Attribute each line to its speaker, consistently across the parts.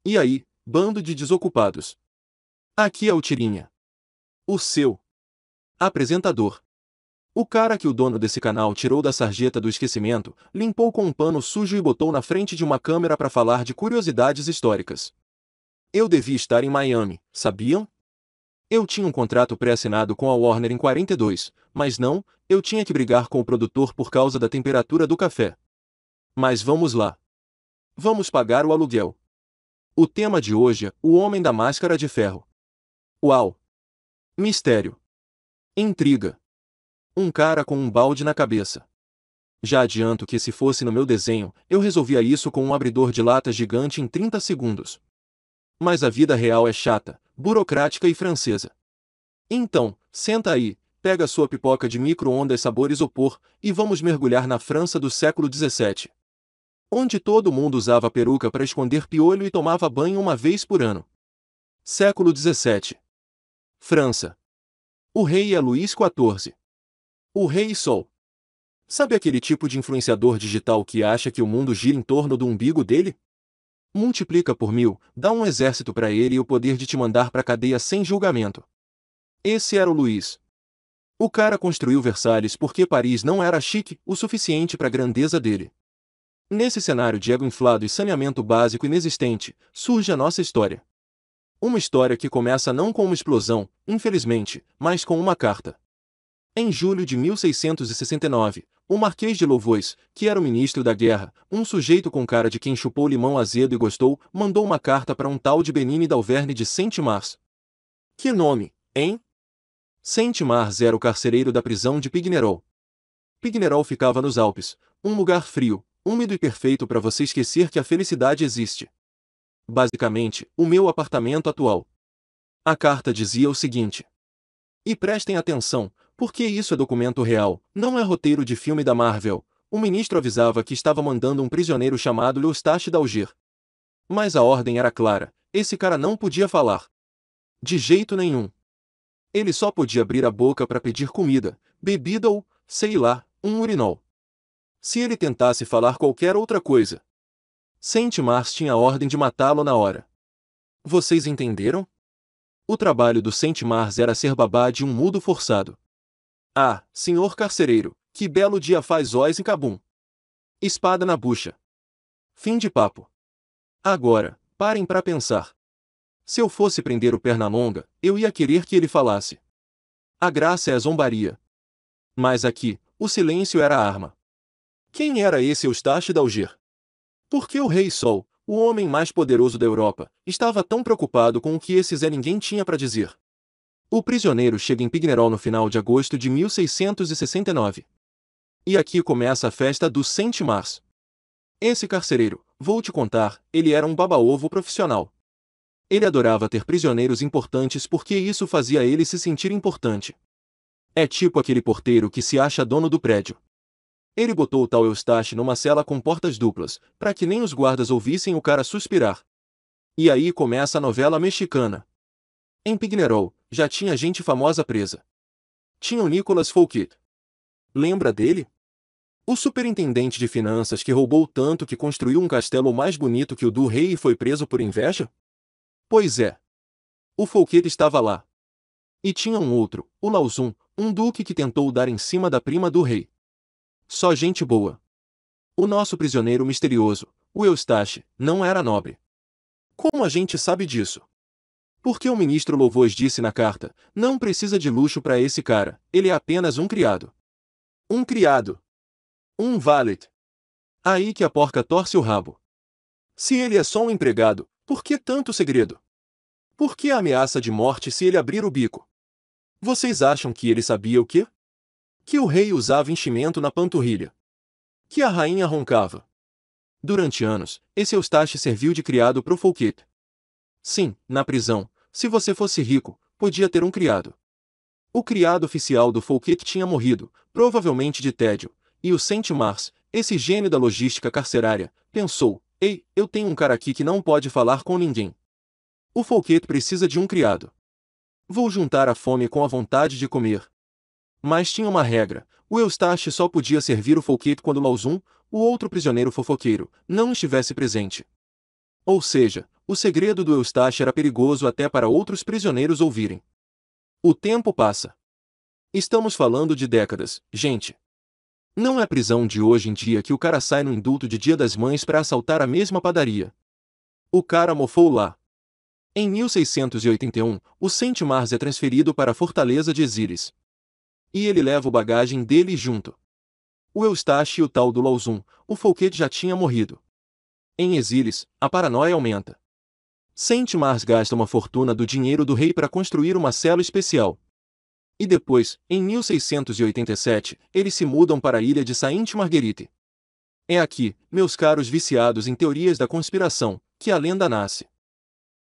Speaker 1: E aí, bando de desocupados. Aqui é o Tirinha. O seu apresentador. O cara que o dono desse canal tirou da sarjeta do esquecimento, limpou com um pano sujo e botou na frente de uma câmera para falar de curiosidades históricas. Eu devia estar em Miami, sabiam? Eu tinha um contrato pré-assinado com a Warner em 42, mas não, eu tinha que brigar com o produtor por causa da temperatura do café. Mas vamos lá. Vamos pagar o aluguel. O tema de hoje é o Homem da Máscara de Ferro. Uau! Mistério. Intriga. Um cara com um balde na cabeça. Já adianto que se fosse no meu desenho, eu resolvia isso com um abridor de lata gigante em 30 segundos. Mas a vida real é chata, burocrática e francesa. Então, senta aí, pega sua pipoca de micro-ondas sabor isopor, e vamos mergulhar na França do século XVII. Onde todo mundo usava peruca para esconder piolho e tomava banho uma vez por ano. Século XVII. França. O rei é Luís XIV. O rei Sol. Sabe aquele tipo de influenciador digital que acha que o mundo gira em torno do umbigo dele? Multiplica por 1000, dá um exército para ele e o poder de te mandar pra cadeia sem julgamento. Esse era o Luís. O cara construiu Versalhes porque Paris não era chique o suficiente para a grandeza dele. Nesse cenário de ego inflado e saneamento básico inexistente, surge a nossa história. Uma história que começa não com uma explosão, infelizmente, mas com uma carta. Em julho de 1669, o Marquês de Louvois, que era o ministro da guerra, um sujeito com cara de quem chupou limão azedo e gostou, mandou uma carta para um tal de Benigni d'Auvergne de Saint-Mars. Que nome, hein? Saint-Mars era o carcereiro da prisão de Pignerol. Pignerol ficava nos Alpes, um lugar frio, úmido e perfeito para você esquecer que a felicidade existe. Basicamente, o meu apartamento atual. A carta dizia o seguinte. E prestem atenção, porque isso é documento real, não é roteiro de filme da Marvel. O ministro avisava que estava mandando um prisioneiro chamado Eustache d'Alger. Mas a ordem era clara, esse cara não podia falar. De jeito nenhum. Ele só podia abrir a boca para pedir comida, bebida ou, sei lá, um urinol. Se ele tentasse falar qualquer outra coisa, Saint-Mars tinha a ordem de matá-lo na hora. Vocês entenderam? O trabalho do Saint-Mars era ser babá de um mudo forçado. Ah, senhor carcereiro, que belo dia faz Oz em Cabum. Espada na bucha. Fim de papo. Agora, parem para pensar. Se eu fosse prender o Pernalonga, eu ia querer que ele falasse. A graça é a zombaria. Mas aqui, o silêncio era a arma. Quem era esse Eustache d'Alger? Por que o Rei Sol, o homem mais poderoso da Europa, estava tão preocupado com o que esse Zé Ninguém tinha para dizer? O prisioneiro chega em Pignerol no final de agosto de 1669. E aqui começa a festa do Saint-Mars. Esse carcereiro, vou te contar, ele era um baba-ovo profissional. Ele adorava ter prisioneiros importantes porque isso fazia ele se sentir importante. É tipo aquele porteiro que se acha dono do prédio. Ele botou o tal Eustache numa cela com portas duplas, para que nem os guardas ouvissem o cara suspirar. E aí começa a novela mexicana. Em Pignerol, já tinha gente famosa presa. Tinha o Nicolas Fouquet. Lembra dele? O superintendente de finanças que roubou tanto que construiu um castelo mais bonito que o do rei e foi preso por inveja? Pois é. O Fouquet estava lá. E tinha um outro, o Lauzun, um duque que tentou dar em cima da prima do rei. Só gente boa. O nosso prisioneiro misterioso, o Eustache, não era nobre. Como a gente sabe disso? Porque o ministro Louvois disse na carta, não precisa de luxo para esse cara, ele é apenas um criado. Um criado. Um valet. Aí que a porca torce o rabo. Se ele é só um empregado, por que tanto segredo? Por que a ameaça de morte se ele abrir o bico? Vocês acham que ele sabia o quê? Que o rei usava enchimento na panturrilha. Que a rainha roncava. Durante anos, esse Eustache serviu de criado pro Fouquet. Sim, na prisão, se você fosse rico, podia ter um criado. O criado oficial do Fouquet tinha morrido, provavelmente de tédio, e o Saint-Mars, esse gênio da logística carcerária, pensou, ei, eu tenho um cara aqui que não pode falar com ninguém. O Fouquet precisa de um criado. Vou juntar a fome com a vontade de comer. Mas tinha uma regra, o Eustache só podia servir o Fouquet quando Lauzun, o outro prisioneiro fofoqueiro, não estivesse presente. Ou seja, O segredo do Eustache era perigoso até para outros prisioneiros ouvirem. O tempo passa. Estamos falando de décadas, gente. Não é prisão de hoje em dia que o cara sai no indulto de Dia das Mães para assaltar a mesma padaria. O cara mofou lá. Em 1681, o Saint-Mars é transferido para a fortaleza de Exíris. E ele leva o bagagem dele junto. O Eustache e o tal do Lauzun, o Fouquet já tinha morrido. Em Exíris, a paranoia aumenta. Saint-Mars gasta uma fortuna do dinheiro do rei para construir uma cela especial. E depois, em 1687, eles se mudam para a ilha de Sainte-Marguerite. É aqui, meus caros viciados em teorias da conspiração, que a lenda nasce.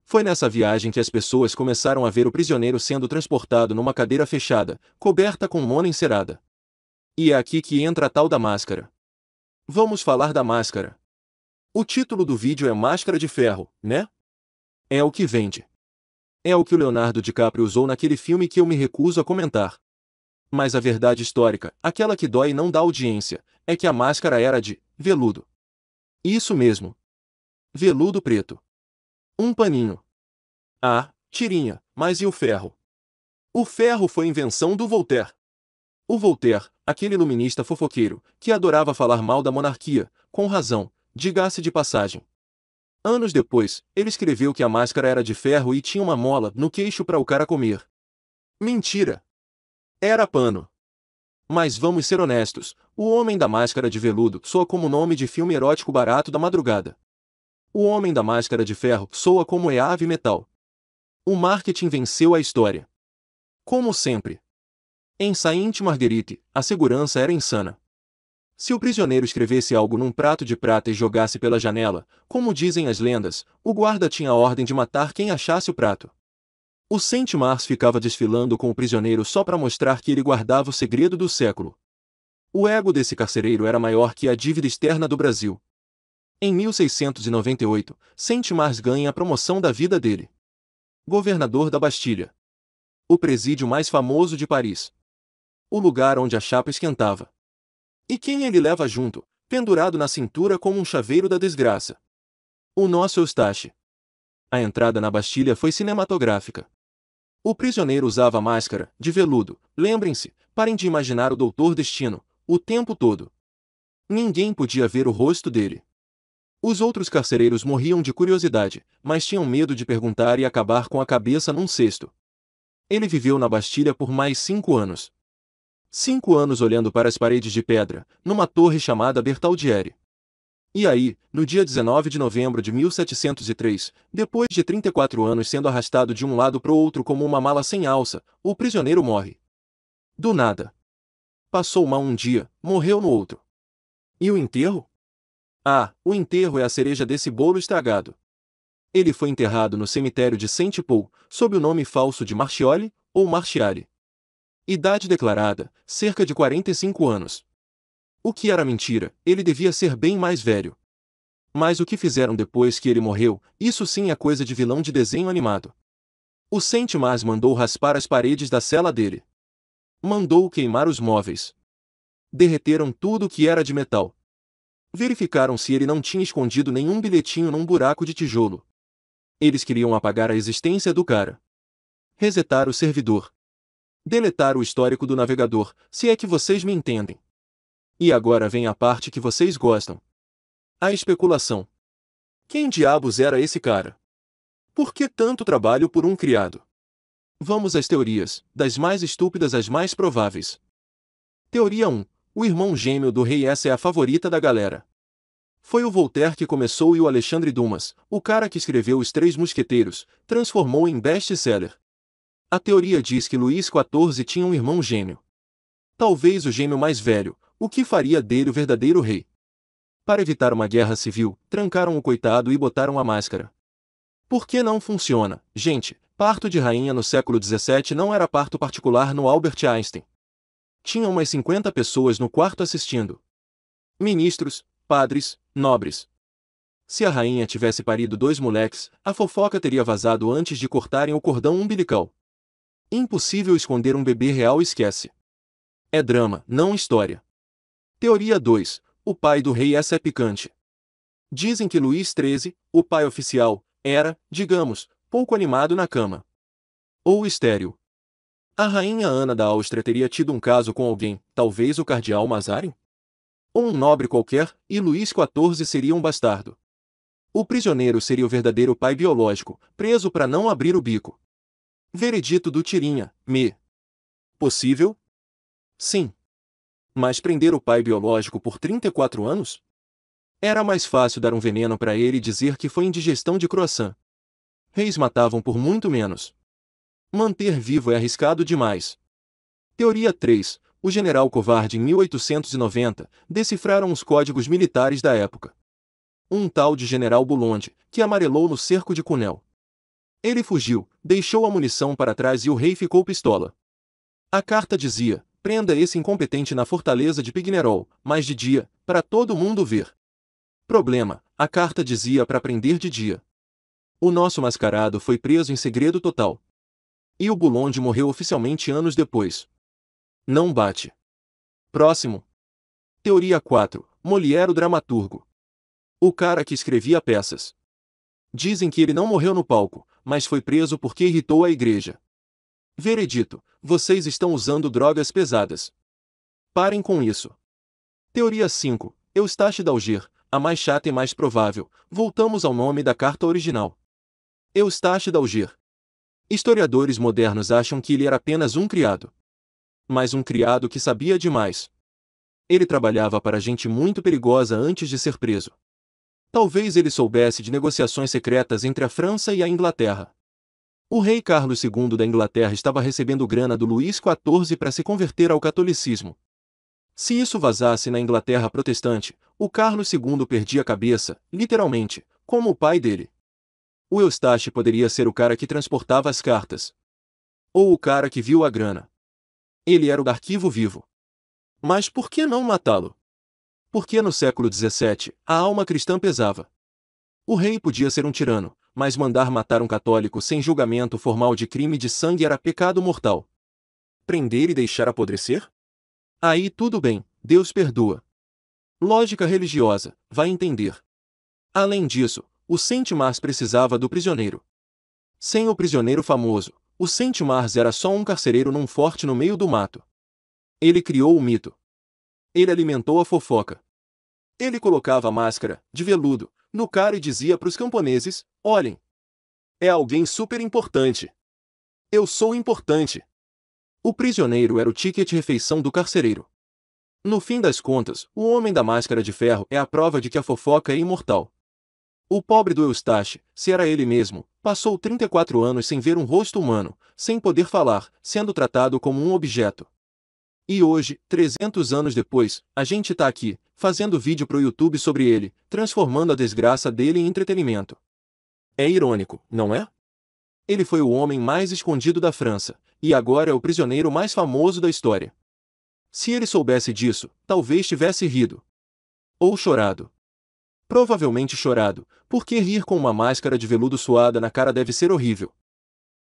Speaker 1: Foi nessa viagem que as pessoas começaram a ver o prisioneiro sendo transportado numa cadeira fechada, coberta com lona encerada. E é aqui que entra a tal da máscara. Vamos falar da máscara. O título do vídeo é Máscara de Ferro, né? É o que vende. É o que o Leonardo DiCaprio usou naquele filme que eu me recuso a comentar. Mas a verdade histórica, aquela que dói e não dá audiência, é que a máscara era de veludo. Isso mesmo. Veludo preto. Um paninho. Ah, tirinha, mas e o ferro? O ferro foi invenção do Voltaire. O Voltaire, aquele iluminista fofoqueiro, que adorava falar mal da monarquia, com razão, diga-se de passagem. Anos depois, ele escreveu que a máscara era de ferro e tinha uma mola no queixo para o cara comer. Mentira! Era pano. Mas vamos ser honestos, o Homem da Máscara de Veludo soa como nome de filme erótico barato da madrugada. O Homem da Máscara de Ferro soa como heavy metal. O marketing venceu a história. Como sempre. Em Sainte-Marguerite, a segurança era insana. Se o prisioneiro escrevesse algo num prato de prata e jogasse pela janela, como dizem as lendas, o guarda tinha a ordem de matar quem achasse o prato. O Saint-Mars ficava desfilando com o prisioneiro só para mostrar que ele guardava o segredo do século. O ego desse carcereiro era maior que a dívida externa do Brasil. Em 1698, Saint-Mars ganha a promoção da vida dele. Governador da Bastilha. O presídio mais famoso de Paris. O lugar onde a chapa esquentava. E quem ele leva junto, pendurado na cintura como um chaveiro da desgraça? O nosso Eustache. A entrada na Bastilha foi cinematográfica. O prisioneiro usava máscara, de veludo, lembrem-se, parem de imaginar o Doutor Destino, o tempo todo. Ninguém podia ver o rosto dele. Os outros carcereiros morriam de curiosidade, mas tinham medo de perguntar e acabar com a cabeça num cesto. Ele viveu na Bastilha por mais 5 anos. 5 anos olhando para as paredes de pedra, numa torre chamada Bertaldieri. E aí, no dia 19 de novembro de 1703, depois de 34 anos sendo arrastado de um lado para o outro como uma mala sem alça, o prisioneiro morre. Do nada. Passou mal um dia, morreu no outro. E o enterro? Ah, o enterro é a cereja desse bolo estragado. Ele foi enterrado no cemitério de Saint-Paul, sob o nome falso de Marchioli, ou Marchiali. Idade declarada, cerca de 45 anos. O que era mentira, ele devia ser bem mais velho. Mas o que fizeram depois que ele morreu, isso sim é coisa de vilão de desenho animado. O Saint-Mars mandou raspar as paredes da cela dele. Mandou queimar os móveis. Derreteram tudo que era de metal. Verificaram se ele não tinha escondido nenhum bilhetinho num buraco de tijolo. Eles queriam apagar a existência do cara. Resetar o servidor. Deletar o histórico do navegador, se é que vocês me entendem. E agora vem a parte que vocês gostam. A especulação. Quem diabos era esse cara? Por que tanto trabalho por um criado? Vamos às teorias, das mais estúpidas às mais prováveis. Teoria 1. O irmão gêmeo do rei. Essa é a favorita da galera. Foi o Voltaire que começou e o Alexandre Dumas, o cara que escreveu Os Três Mosqueteiros, transformou em best-seller. A teoria diz que Luís XIV tinha um irmão gêmeo. Talvez o gêmeo mais velho, o que faria dele o verdadeiro rei. Para evitar uma guerra civil, trancaram o coitado e botaram a máscara. Por que não funciona, gente? Parto de rainha no século XVII não era parto particular no Albert Einstein. Tinha umas 50 pessoas no quarto assistindo. Ministros, padres, nobres. Se a rainha tivesse parido 2 moleques, a fofoca teria vazado antes de cortarem o cordão umbilical. Impossível esconder um bebê real. Esquece. É drama, não história. Teoria 2. O pai do rei. Essa é picante. Dizem que Luís XIII, o pai oficial, Era, digamos, pouco animado na cama. Ou estéril. A rainha Ana da Áustria teria tido um caso com alguém, talvez o cardeal Mazarin? Ou um nobre qualquer, e Luís XIV seria um bastardo. O prisioneiro seria o verdadeiro pai biológico, preso para não abrir o bico. Veredito do Tirinha, me. Possível? Sim. Mas prender o pai biológico por 34 anos? Era mais fácil dar um veneno para ele e dizer que foi indigestão de croissant. Reis matavam por muito menos. Manter vivo é arriscado demais. Teoria 3. O general covarde em 1890 decifraram os códigos militares da época. Um tal de general Boulonde, que amarelou no cerco de Cunel. Ele fugiu, deixou a munição para trás e o rei ficou pistola. A carta dizia: prenda esse incompetente na fortaleza de Pignerol, mas de dia, para todo mundo ver. Problema: a carta dizia para prender de dia. O nosso mascarado foi preso em segredo total. E o Boulonde morreu oficialmente anos depois. Não bate. Próximo. Teoria 4. Molière o dramaturgo. O cara que escrevia peças. Dizem que ele não morreu no palco, mas foi preso porque irritou a igreja. Veredito: vocês estão usando drogas pesadas. Parem com isso. Teoria 5. Eustache d'Alger, a mais chata e mais provável. Voltamos ao nome da carta original. Eustache d'Alger. Historiadores modernos acham que ele era apenas um criado. Mas um criado que sabia demais. Ele trabalhava para gente muito perigosa antes de ser preso. Talvez ele soubesse de negociações secretas entre a França e a Inglaterra. O rei Carlos II da Inglaterra estava recebendo grana do Luís XIV para se converter ao catolicismo. Se isso vazasse na Inglaterra protestante, o Carlos II perdia a cabeça, literalmente, como o pai dele. O Eustache poderia ser o cara que transportava as cartas. Ou o cara que viu a grana. Ele era o arquivo vivo. Mas por que não matá-lo? Porque no século XVII, a alma cristã pesava. O rei podia ser um tirano, mas mandar matar um católico sem julgamento formal de crime de sangue era pecado mortal. Prender e deixar apodrecer? Aí tudo bem, Deus perdoa. Lógica religiosa, vai entender. Além disso, o Saint-Mars precisava do prisioneiro. Sem o prisioneiro famoso, o Saint-Mars era só um carcereiro num forte no meio do mato. Ele criou o mito. Ele alimentou a fofoca. Ele colocava a máscara, de veludo, no cara e dizia para os camponeses: olhem. É alguém super importante. Eu sou importante. O prisioneiro era o ticket refeição do carcereiro. No fim das contas, o homem da máscara de ferro é a prova de que a fofoca é imortal. O pobre do Eustache, se era ele mesmo, passou 34 anos sem ver um rosto humano, sem poder falar, sendo tratado como um objeto. E hoje, 300 anos depois, a gente tá aqui, fazendo vídeo pro YouTube sobre ele, transformando a desgraça dele em entretenimento. É irônico, não é? Ele foi o homem mais escondido da França, e agora é o prisioneiro mais famoso da história. Se ele soubesse disso, talvez tivesse rido. Ou chorado. Provavelmente chorado, porque rir com uma máscara de veludo suada na cara deve ser horrível.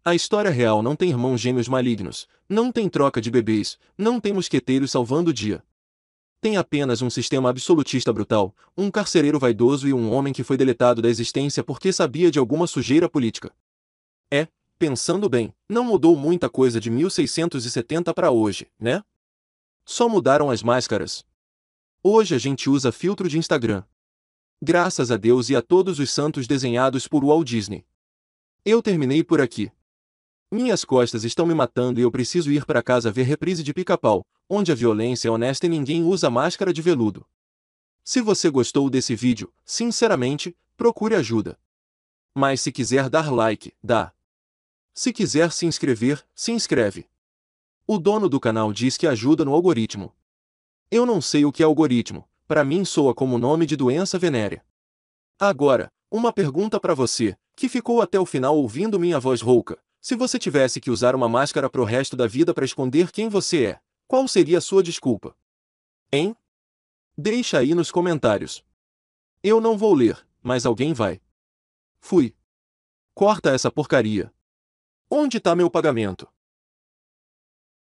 Speaker 1: A história real não tem irmãos gêmeos malignos, não tem troca de bebês, não tem mosqueteiros salvando o dia. Tem apenas um sistema absolutista brutal, um carcereiro vaidoso e um homem que foi deletado da existência porque sabia de alguma sujeira política. Pensando bem, não mudou muita coisa de 1670 para hoje, né? Só mudaram as máscaras. Hoje a gente usa filtro de Instagram. Graças a Deus e a todos os santos desenhados por Walt Disney. Eu terminei por aqui. Minhas costas estão me matando e eu preciso ir para casa ver reprise de Pica-Pau, onde a violência é honesta e ninguém usa máscara de veludo. Se você gostou desse vídeo, sinceramente, procure ajuda. Mas se quiser dar like, dá. Se quiser se inscrever, se inscreve. O dono do canal diz que ajuda no algoritmo. Eu não sei o que é algoritmo, para mim soa como nome de doença venérea. Agora, uma pergunta para você, que ficou até o final ouvindo minha voz rouca. Se você tivesse que usar uma máscara pro resto da vida para esconder quem você é, qual seria a sua desculpa? Hein? Deixa aí nos comentários. Eu não vou ler, mas alguém vai. Fui. Corta essa porcaria. Onde tá meu pagamento?